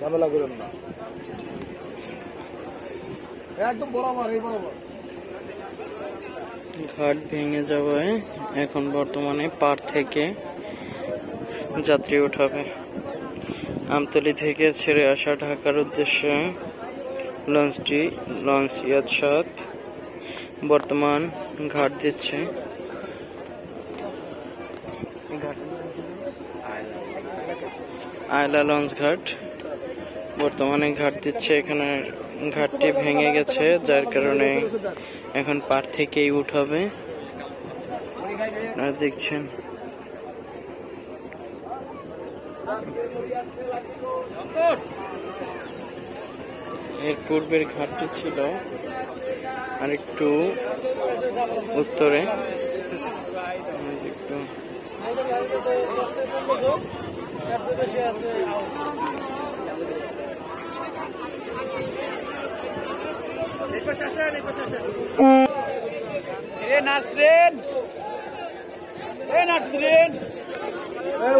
ঝামেলা করেন না, একদম বরাবর এই বরাবর। ঘাট ভেঙে যাওয়ায় এখন বর্তমানে পার থেকে যাত্রী উঠাবে। আমতলী থেকে ছেড়ে আসা ঢাকার উদ্দেশ্যে লঞ্চটি লঞ্চ ইয়াদ ৭ বর্তমান ঘাট দিচ্ছে। আয়লা লঞ্চ ঘাট বর্তমানে ঘাট দিচ্ছে। এখানে ঘাটটি ভেঙে গেছে, যার কারণে এখন পার থেকেই উঠাবে। আপনারা দেখছেন এর পূর্বের ঘাটটি ছিল আরেকটু উত্তরে। একটু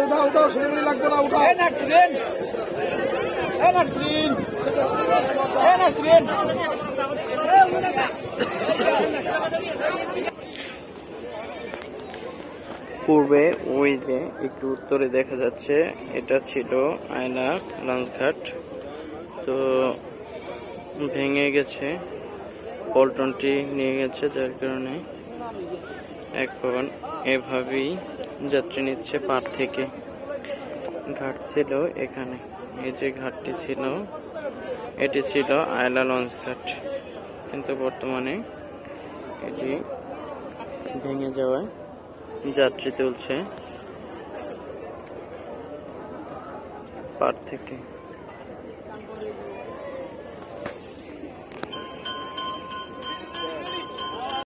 উঠা উঠা, শিলিগুড়ি লাগবে না, উঠা। পূর্বে ওই যে একটু উত্তরে দেখা যাচ্ছে, এটা ছিল আয়লা লঞ্চ ঘাট। তো ভেঙে গেছে, পল্টনটি নিয়ে গেছে, যার কারণে এখন এভাবেই যাত্রী নিচ্ছে পার থেকে। ঘাট ছিল এখানে, এই যে ঘাটটি ছিল, এটি ছিল আয়লা লঞ্চ ঘাট, কিন্তু বর্তমানে এটি ভেঙে যাওয়ায় যাত্রী তুলছে পার থেকে।